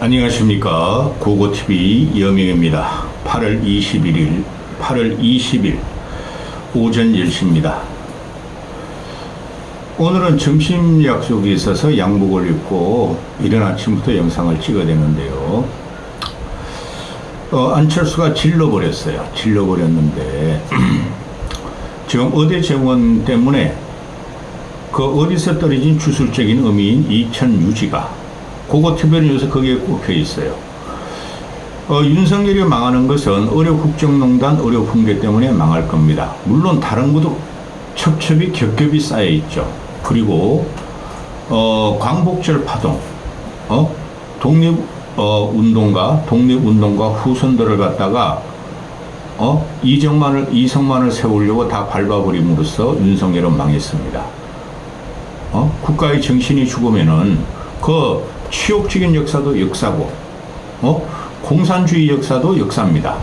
안녕하십니까. 고고TV 여명입니다. 8월 20일 오전 10시입니다. 오늘은 점심 약속이 있어서 양복을 입고 이른 아침부터 영상을 찍어야 되는데요. 안철수가 질러버렸어요. 질러버렸는데 지금 의대 정원 때문에 그 어디서 떨어진 주술적인 의미인 이천 유지가 고고TV는 요새 거기에 꼽혀 있어요. 윤석열이 망하는 것은 의료국정농단 의료붕괴 때문에 망할 겁니다. 물론 다른 것도 첩첩이 겹겹이 쌓여 있죠. 그리고 광복절 파동, 독립운동가 후손들을 갖다가 이성만을 세우려고 다 밟아버림으로써 윤석열은 망했습니다. 국가의 정신이 죽으면은 그 치욕적인 역사도 역사고, 공산주의 역사도 역사입니다.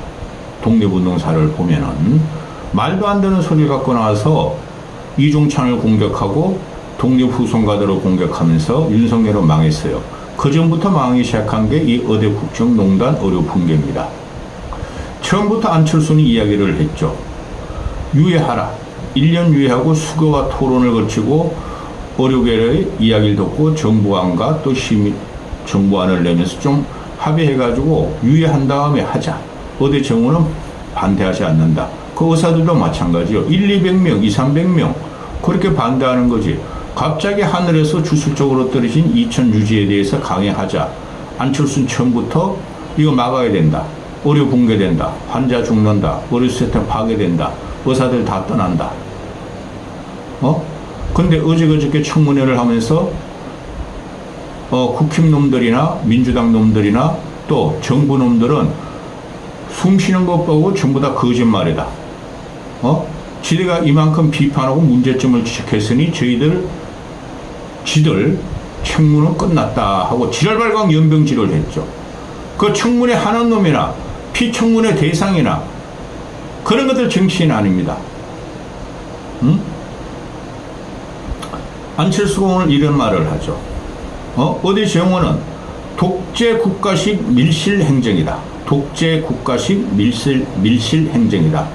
독립운동사를 보면은 말도 안 되는 소리를 갖고 나와서 이종찬을 공격하고 독립후손가들을 공격하면서 윤석열은 망했어요. 그 전부터 망하기 시작한 게 이 의대국정농단 의료붕괴입니다. 처음부터 안철수는 이야기를 했죠. 유예하라. 1년 유예하고 수거와 토론을 거치고 의료계의 이야기를 듣고 정부안과 또 정부안을 내면서 좀 합의해가지고 유예한 다음에 하자. 의대 정원은 반대하지 않는다. 그 의사들도 마찬가지요. 200명, 300명 그렇게 반대하는 거지. 갑자기 하늘에서 주술적으로 떨어진 이천 유지에 대해서 강행하자. 안철수는 처음부터 이거 막아야 된다. 의료 붕괴된다. 환자 죽는다. 의료 시스템 파괴된다. 의사들 다 떠난다. 근데 어저께 청문회를 하면서 국힘 놈들이나 민주당 놈들이나 또 정부 놈들은 숨쉬는 것 보고 전부 다 거짓말이다. 지들가 이만큼 비판하고 문제점을 지적했으니 지들 청문은 끝났다 하고 지랄발광 연병질을 했죠. 그 청문회 하는 놈이나 피청문회 대상이나 그런 것들 정치인 아닙니다. 안철수가 오늘 이런 말을 하죠. 의대 정원은 독재 국가식 밀실 행정이다. 독재 국가식 밀실 행정이다.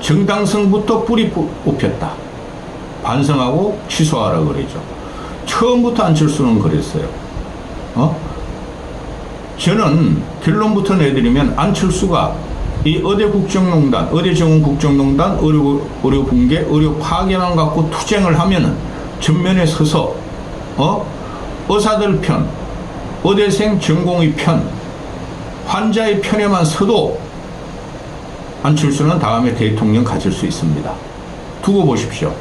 정당성부터 뿌리 뽑혔다. 반성하고 취소하라 그러죠. 처음부터 안철수는 그랬어요. 저는 결론부터 내드리면 안철수가 이 의대국정농단, 의대정원국정농단, 의료붕괴, 의료 파괴만 갖고 투쟁을 하면은 전면에 서서 의사들 편, 의대생 전공의 편, 환자의 편에만 서도 안철수는 다음에 대통령 가질 수 있습니다. 두고 보십시오.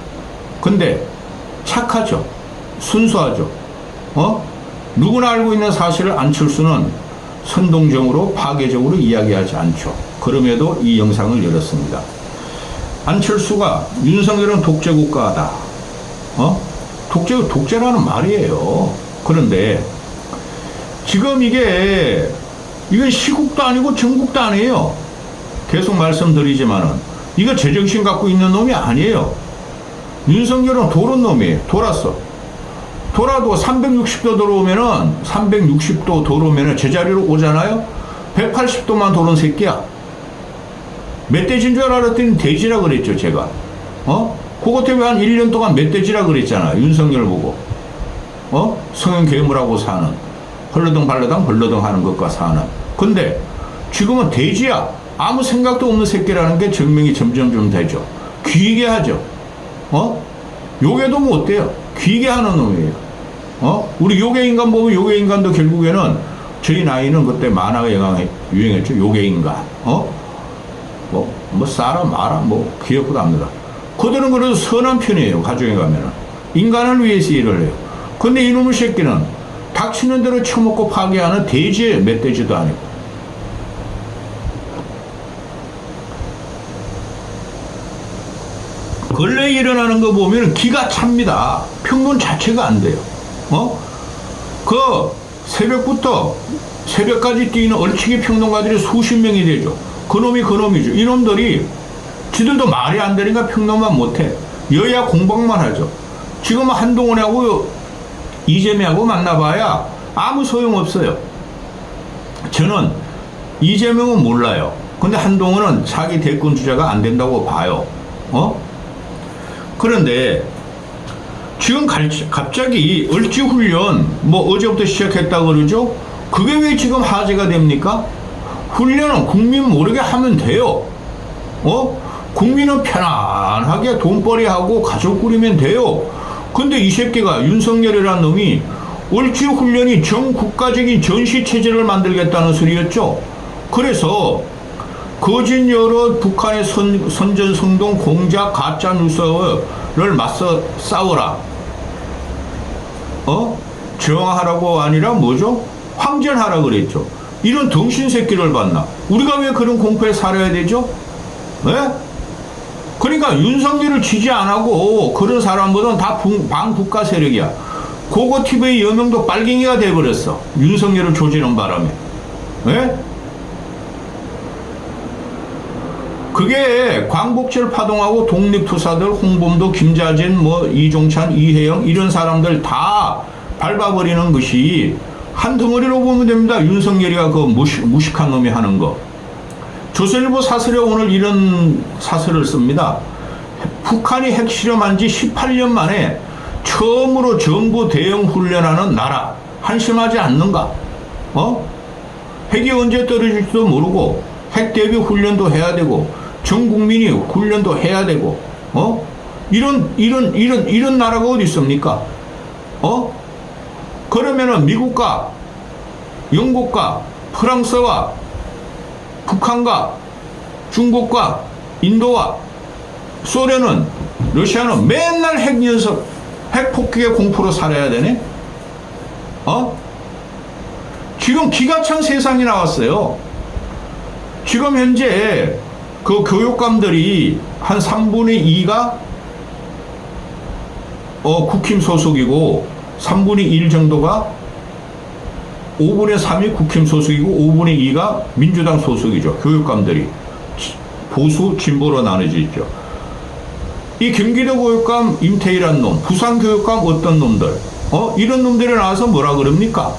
근데 착하죠. 순수하죠. 누구나 알고 있는 사실을 안철수는 선동적으로 파괴적으로 이야기하지 않죠. 그럼에도 이 영상을 열었습니다. 안철수가 윤석열은 독재국가다. 독재라는 말이에요. 그런데 지금 이건 시국도 아니고 정국도 아니에요. 계속 말씀드리지만은 이거 제정신 갖고 있는 놈이 아니에요. 윤석열은 돌은 놈이에요. 돌았어. 돌아도 360도 돌아오면은 360도 돌아오면은 제자리로 오잖아요. 180도만 도는 새끼야. 멧돼지인 줄 알았더니 돼지라 그랬죠, 제가. 그것 때문에 한 1년 동안 멧돼지라 그랬잖아. 윤석열 보고. 성형 괴물하고 사는. 헐러덩 하는 것과 사는. 근데 지금은 돼지야. 아무 생각도 없는 새끼라는 게 증명이 점점 좀 되죠. 귀게 하죠. 요괴도 뭐 어때요? 귀게 하는 놈이에요. 우리 요괴인간 보면 요괴인간도 결국에는 저희 나이는 그때 만화가 유행했죠. 요괴인간. 뭐 싸라 마라 뭐 기억도 합니다. 그들은 그래도 선한 편이에요. 가정에 가면은 인간을 위해서 일을 해요. 근데 이놈의 새끼는 닥치는 대로 처먹고 파괴하는 돼지예요. 멧돼지도 아니고. 근래에 일어나는 거 보면 기가 찹니다. 평균 자체가 안 돼요. 그 새벽부터 새벽까지 뛰는 얼치기 평론가들이 수십 명이 되죠. 그놈이죠. 이놈들이 지들도 말이 안 되니까 평론만 못해. 여야 공방만 하죠. 지금 한동훈하고 이재명하고 만나봐야 아무 소용없어요. 저는 이재명은 몰라요. 근데 한동훈은 자기 대권 주자가 안 된다고 봐요. 그런데 지금 갑자기 을지훈련 뭐 어제부터 시작했다 그러죠? 그게 왜 지금 화제가 됩니까? 훈련은 국민 모르게 하면 돼요. 국민은 편안하게 돈벌이하고 가족 꾸리면 돼요. 근데 이 새끼가 윤석열이라는 놈이 을지훈련이 전 국가적인 전시체제를 만들겠다는 소리였죠. 그래서 거짓 여러 북한의 선전성동 공작 가짜 뉴스를 맞서 싸워라. 저항하라고 아니라 뭐죠? 황전하라 그랬죠. 이런 덩신 새끼를 봤나? 우리가 왜 그런 공포에 살아야 되죠? 네? 그러니까 윤석열을 지지 안 하고 그런 사람들은 다 반국가 세력이야. 고고 TV의 여명도 빨갱이가 돼버렸어. 윤석열을 조지는 바람에. 네? 그게 광복절 파동하고 독립투사들 홍범도, 김자진, 뭐 이종찬, 이혜영 이런 사람들 다 밟아버리는 것이 한 덩어리로 보면 됩니다. 윤석열이가 그 무식한 놈이 하는 거. 조선일보 사설에 오늘 이런 사설을 씁니다. 북한이 핵실험한 지 18년 만에 처음으로 정부 대응 훈련하는 나라. 한심하지 않는가? 핵이 언제 떨어질지도 모르고 핵 대비 훈련도 해야 되고 전 국민이 훈련도 해야 되고 이런 나라가 어디 있습니까? 그러면은 미국과 영국과 프랑스와 북한과 중국과 인도와 소련은 러시아는 맨날 핵 연습, 핵 폭격의 공포로 살아야 되네? 지금 기가 찬 세상이 나왔어요. 지금 현재 그 교육감들이 한 3분의 2가 국힘 소속이고 3분의 1 정도가 5분의 3이 국힘 소속이고 5분의 2가 민주당 소속이죠. 교육감들이 보수 진보로 나눠져 있죠. 이 경기도 교육감 임태희란 놈, 부산 교육감 어떤 놈들, 이런 놈들이 나와서 뭐라 그럽니까?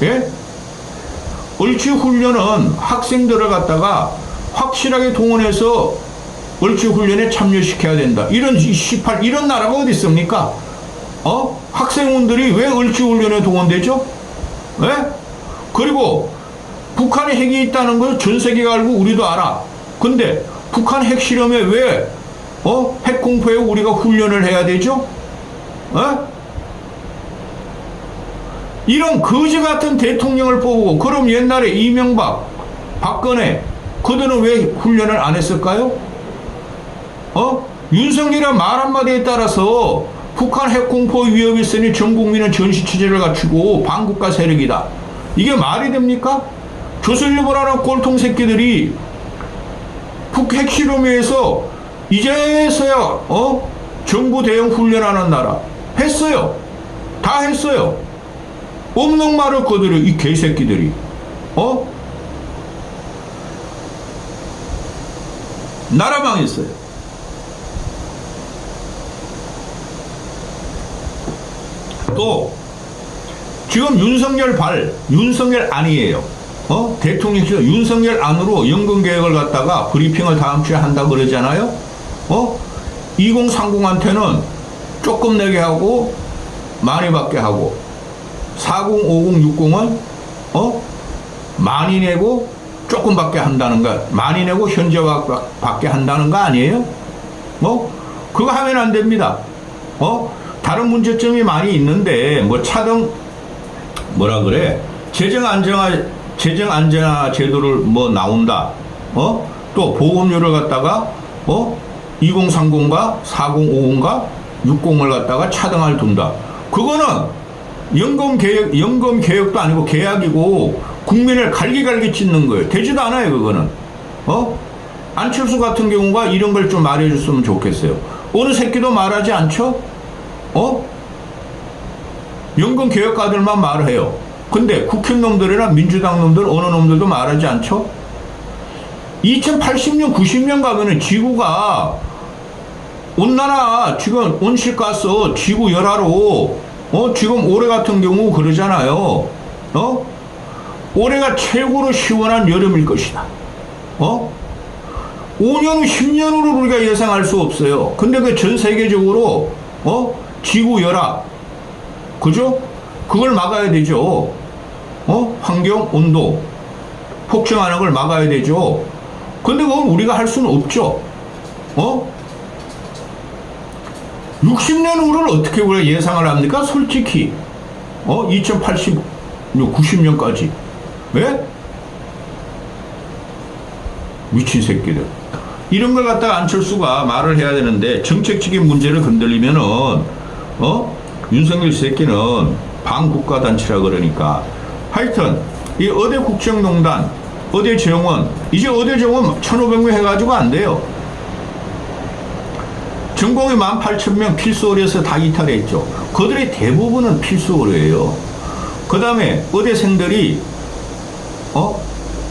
예? 을지훈련은 학생들을 갖다가 확실하게 동원해서 을지훈련에 참여시켜야 된다. 이런 나라가 어디 있습니까? 학생원들이 왜 을지훈련에 동원되죠? 예? 그리고 북한에 핵이 있다는 걸 전 세계가 알고 우리도 알아. 근데 북한 핵실험에 왜 핵 공포에 우리가 훈련을 해야 되죠? 이런 거지 같은 대통령을 뽑고 그럼 옛날에 이명박, 박근혜 그들은 왜 훈련을 안 했을까요? 윤석열의 말 한마디에 따라서 북한 핵공포 위협이 있으니 전 국민은 전시체제를 갖추고 반국가 세력이다. 이게 말이 됩니까? 조선일보라는 꼴통 새끼들이 핵실험에서 이제서야 정부 대응 훈련하는 나라 했어요. 다 했어요. 없는 말을 거들어 이 개새끼들이. 나라 망했어요. 또 지금 윤석열 안이에요. 대통령실 윤석열 안으로 연금계획을 갖다가 브리핑을 다음 주에 한다고 그러잖아요. 2030한테는 조금 내게 하고 많이 받게 하고 40, 50, 60은 많이 내고 조금 받게 한다는 거, 많이 내고 현재 받게 한다는 거 아니에요? 그거 하면 안 됩니다. 다른 문제점이 많이 있는데 뭐 차등 뭐라 그래 재정 안전화 제도를 뭐 나온다. 또 보험료를 갖다가 2030과 40, 50과 60을 갖다가 차등을 둔다. 그거는 연금 개혁도 아니고 계약이고 국민을 갈기갈기 찢는 거예요. 되지도 않아요, 그거는. 안철수 같은 경우가 이런 걸 좀 말해줬으면 좋겠어요. 어느 새끼도 말하지 않죠? 연금 개혁가들만 말해요. 근데 국힘 놈들이나 민주당 놈들 어느 놈들도 말하지 않죠? 2080년, 90년 가면은 지구가 온난화 지금 온실가스 지구 열화로 지금 올해 같은 경우 그러잖아요. 올해가 최고로 시원한 여름일 것이다. 5년 후, 10년 후를 우리가 예상할 수 없어요. 근데 그 전 세계적으로, 지구 열악, 그죠? 그걸 막아야 되죠. 환경, 온도, 폭증하는 걸 막아야 되죠. 근데 그건 우리가 할 수는 없죠. 60년 후를 어떻게 우리가 예상을 합니까? 솔직히. 2080, 90년까지. 왜? 미친 새끼들. 이런 걸 갖다가 안철수가 말을 해야 되는데, 정책적인 문제를 건들리면은, 윤석열 새끼는 반국가단체라 그러니까. 하여튼, 이 의대 국정농단, 의대 정원, 이제 의대 정원 1,500명 해가지고 안 돼요. 전공이 18,000명 필수 의료에서 다 이탈했죠. 그들의 대부분은 필수 의료예요. 그 다음에 의대생들이,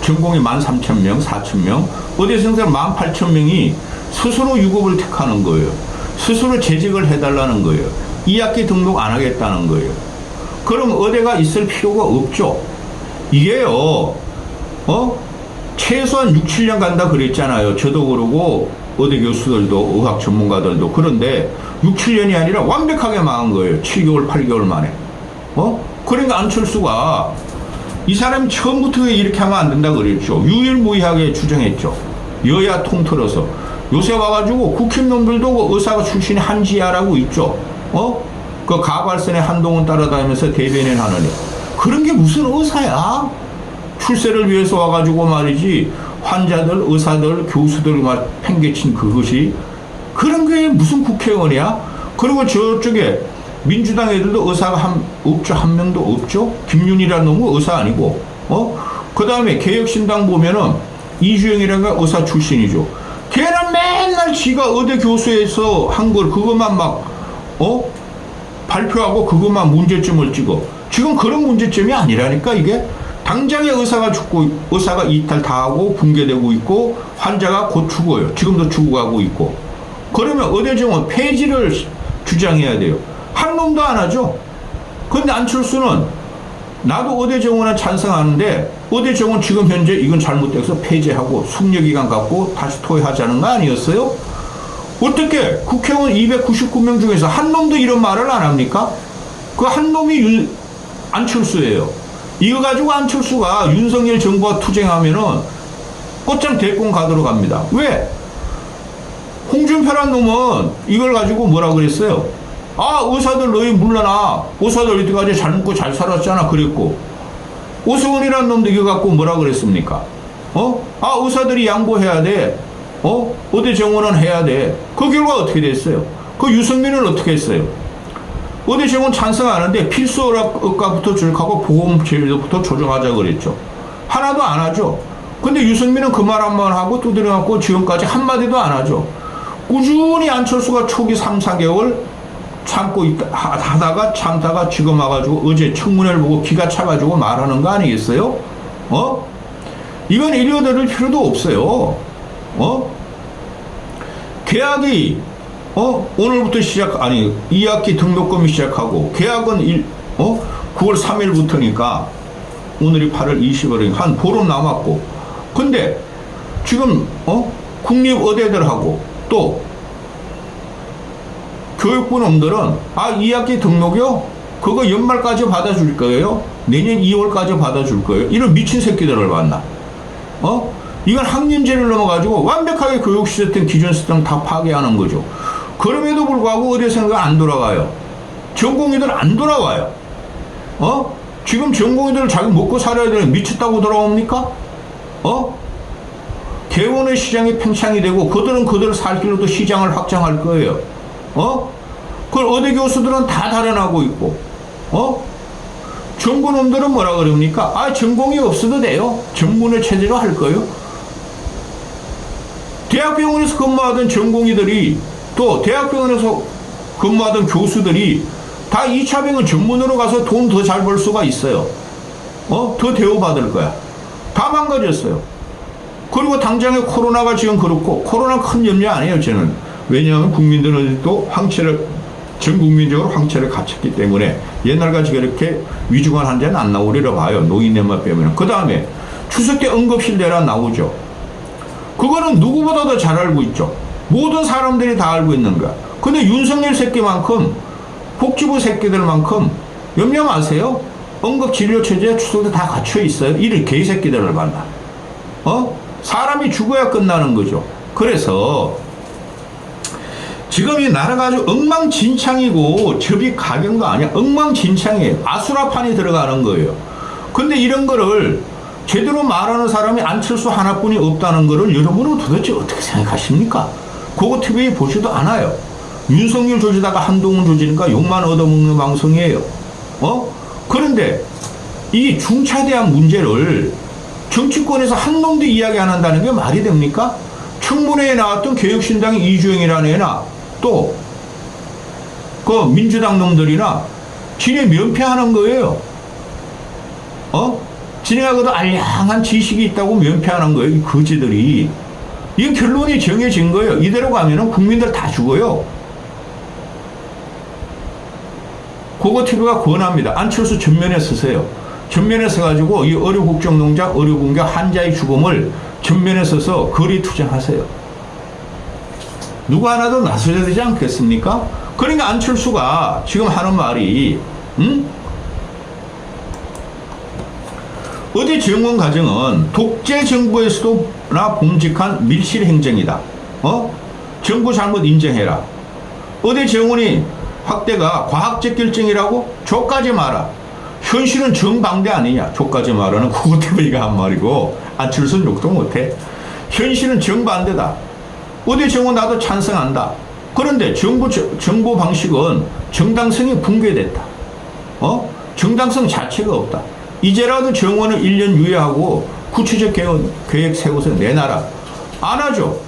전공이 13,000명, 4,000명, 의대생들 18,000명이 스스로 유급을 택하는 거예요. 스스로 재직을 해달라는 거예요. 2학기 등록 안 하겠다는 거예요. 그럼 의대가 있을 필요가 없죠. 이게요, 최소한 6, 7년 간다 그랬잖아요. 저도 그러고, 의대 교수들도, 의학 전문가들도. 그런데 6, 7년이 아니라 완벽하게 망한 거예요. 7개월, 8개월 만에. 그러니까 안철수가 이 사람이 처음부터 이렇게 하면 안 된다 그랬죠. 유일무이하게 주장했죠. 여야 통틀어서. 요새 와가지고 국힘놈들도 그 의사가 출신이 한지아라고 있죠. 그 가발선에 한동훈 따라다니면서 대변인 하느니. 그런 게 무슨 의사야? 출세를 위해서 와가지고 말이지. 환자들, 의사들, 교수들 막 팽개친 그것이. 그런 게 무슨 국회의원이야? 그리고 저쪽에 민주당 애들도 의사가 없죠. 한 명도 없죠. 김윤이라는 놈은 의사 아니고. 그 다음에 개혁신당 보면은 이주영이라는 의사 출신이죠. 걔는 맨날 지가 의대 교수에서 한 걸 그것만 막 발표하고 그것만 문제점을 찍어. 지금 그런 문제점이 아니라니까 이게. 당장에 의사가 죽고, 의사가 이탈 다 하고 붕괴되고 있고, 환자가 곧 죽어요. 지금도 죽어가고 있고. 그러면 의대 정원 폐지를 주장해야 돼요. 한 놈도 안 하죠. 근데 안철수는 나도 의대 정원에 찬성하는데, 의대 정원 지금 현재 이건 잘못돼서 폐지하고 숙려기간 갖고 다시 토의하자는 거 아니었어요? 어떻게 국회의원 299명 중에서 한 놈도 이런 말을 안 합니까? 그 한 놈이 안철수예요. 이거 가지고 안철수가 윤석열 정부와 투쟁하면은 꽃장 대권 가도록 합니다. 왜? 홍준표란 놈은 이걸 가지고 뭐라 그랬어요? 의사들 너희 물러나. 의사들 이때까지 잘 먹고 잘 살았잖아. 그랬고. 오세훈이란 놈도 이거 갖고 뭐라 그랬습니까? 의사들이 양보해야 돼. 의대 정원은 해야 돼. 그 결과 어떻게 됐어요? 그 유승민은 어떻게 했어요? 의대 정원 찬성하는데 필수 의학과부터 줄하고 보험 제도부터 조정하자 그랬죠. 하나도 안 하죠. 근데 유승민은 그 말 한번 하고 두드려갖고 지금까지 한마디도 안 하죠. 꾸준히 안철수가 초기 3, 4개월 참고 하다가 참다가 지금 와가지고 어제 청문회를 보고 기가 차가지고 말하는 거 아니겠어요? 이건 일려드릴 필요도 없어요. 계약이 오늘부터 2학기 등록금이 시작하고, 계약은 9월 3일부터니까, 오늘이 8월 20일이니까 한 보름 남았고, 근데, 지금, 국립의대들하고, 또, 교육부 놈들은, 2학기 등록이요? 그거 연말까지 받아줄 거예요? 내년 2월까지 받아줄 거예요? 이런 미친 새끼들을 만나. 이건 학년제를 넘어가지고 완벽하게 교육시스템, 기존 시스템 다 파괴하는 거죠. 그럼에도 불구하고 의대생가 안 돌아가요. 전공의들 안 돌아와요. 지금 전공의들 자기 먹고 살아야 되는 미쳤다고 돌아옵니까? 개원의 시장이 팽창이 되고 그들은 그들 살 길로도 시장을 확장할 거예요. 그걸 의대 교수들은 다 달아나고 있고, 정부놈들은 뭐라 그럽니까? 전공이 없어도 돼요. 전문의 체제로 할 거예요. 대학병원에서 근무하던 전공의들이 또 대학병원에서 근무하던 교수들이 다 2차 병원 전문으로 가서 돈 더 잘 벌 수가 있어요. 더 대우받을 거야. 다 망가졌어요. 그리고 당장에 코로나가 지금 그렇고, 코로나 큰 염려 안 해요, 저는. 왜냐하면 국민들은 또 황체를 전 국민적으로 황체를 갖췄기 때문에 옛날같이 그렇게 위중한 환자는 안 나오리라 봐요. 노인네만 빼면. 그 다음에 추석 때 응급실 내란 나오죠. 그거는 누구보다도 잘 알고 있죠. 모든 사람들이 다 알고 있는 거야. 근데 윤석열 새끼만큼 복지부 새끼들만큼 염려 마세요. 응급진료체제 추석 때 다 갖춰 있어요. 이를 개새끼들을 만나. 사람이 죽어야 끝나는 거죠. 그래서 지금 이 나라가 아주 엉망진창이고 접이 가경도 아니야. 엉망진창이에요. 아수라판이 들어가는 거예요. 근데 이런 거를 제대로 말하는 사람이 안철수 하나뿐이 없다는 거를 여러분은 도대체 어떻게 생각하십니까? 그거 TV에 보지도 않아요. 윤석열 조지다가 한동훈 조지니까 욕만 얻어먹는 방송이에요. 그런데 이 중차대한 문제를 정치권에서 한 놈도 이야기 안 한다는 게 말이 됩니까? 청문회에 나왔던 개혁신당의 이주영이라는 애나 또 그 민주당 놈들이나 지네 면피하는 거예요. 지네가 그래도 알량한 지식이 있다고 면피하는 거예요. 이 거지들이. 이 결론이 정해진 거예요. 이대로 가면은 국민들 다 죽어요. 그거 TV가 권합니다. 안철수 전면에 서세요. 전면에 서가지고 이 의료 국정농장, 의료 공격 환자의 죽음을 전면에 서서 거리 투쟁하세요. 누구 하나도 나서야 되지 않겠습니까? 그러니까 안철수가 지금 하는 말이 어디 정원 과정은 독재 정부에서도나 봉직한 밀실 행정이다. 정부 잘못 인정해라. 어디 정원이 확대가 과학적 결정이라고? 족까지 마라. 현실은 정반대 아니냐. 족까지 마라는 구구태비가 한 말이고 안철수는 욕도 못해. 현실은 정반대다. 어디 정원 나도 찬성한다. 그런데 정부 방식은 정당성이 붕괴됐다. 정당성 자체가 없다. 이제라도 정원을 1년 유예하고 구체적 계획 세워서 내놔라. 안 하죠.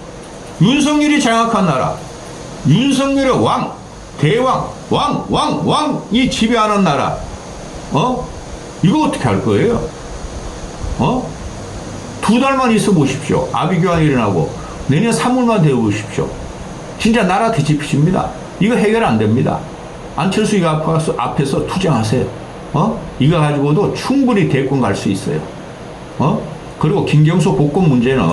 윤석열이 장악한 나라. 윤석열의 왕, 대왕, 왕이 지배하는 나라. 이거 어떻게 할 거예요? 2달만 있어 보십시오. 아비규환이 일어나고 내년 3월만 되어 보십시오. 진짜 나라 뒤집히십니다. 이거 해결 안 됩니다. 안철수 이거 앞에서 투쟁하세요. 이거 가지고도 충분히 대권 갈 수 있어요. 그리고 김경수 복권 문제는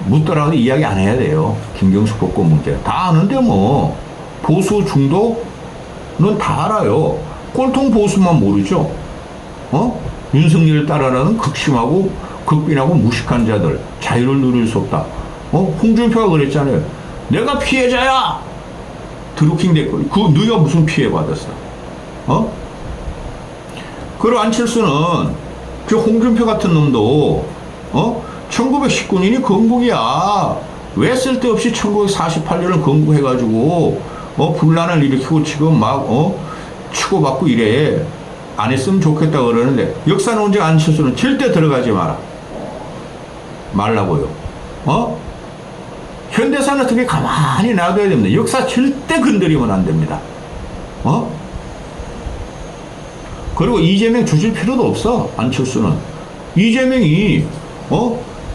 묻더라도 이야기 안 해야 돼요. 김경수 복권 문제. 다 아는데 뭐. 보수 중도는 다 알아요. 꼴통 보수만 모르죠. 윤석열을 따라라는 극심하고 극빈하고 무식한 자들. 자유를 누릴 수 없다. 홍준표가 그랬잖아요. 내가 피해자야! 드루킹 댓글. 너희가 무슨 피해 받았어? 그리고 안철수는 그 홍준표 같은 놈도 1919년이 건국이야. 왜 쓸데없이 1948년을 건국해가지고 분란을 일으키고 지금 막 치고받고 이래. 안 했으면 좋겠다 그러는데 역사 논쟁 안철수는 절대 들어가지 마라. 말라고요. 현대사는 어떻게 가만히 놔둬야 됩니다. 역사 절대 건드리면 안 됩니다. 그리고 이재명 조질 필요도 없어. 안철수는 이재명이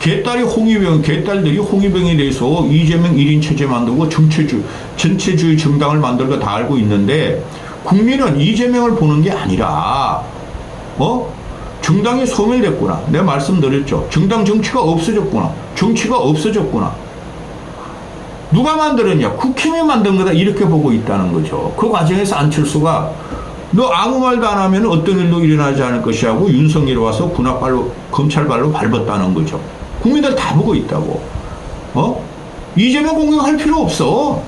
개딸들이 홍위병에 대해서 이재명 1인 체제 만들고 전체주의 정당을 만들고 다 알고 있는데 국민은 이재명을 보는 게 아니라 정당이 소멸됐구나. 내가 말씀드렸죠. 정당 정치가 없어졌구나. 정치가 없어졌구나. 누가 만들었냐? 국힘이 만든 거다. 이렇게 보고 있다는 거죠. 그 과정에서 안철수가 너 아무 말도 안 하면 어떤 일도 일어나지 않을 것이라고 윤석열이 와서 군악발로 검찰발로 밟았다는 거죠. 국민들 다 보고 있다고. 이재명 공격할 필요 없어.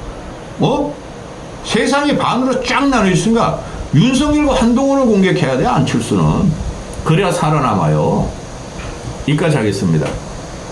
세상이 반으로 쫙 나눠 있으니까 윤석열과 한동훈을 공격해야 돼. 안철수는. 그래야 살아남아요. 여기까지 하겠습니다.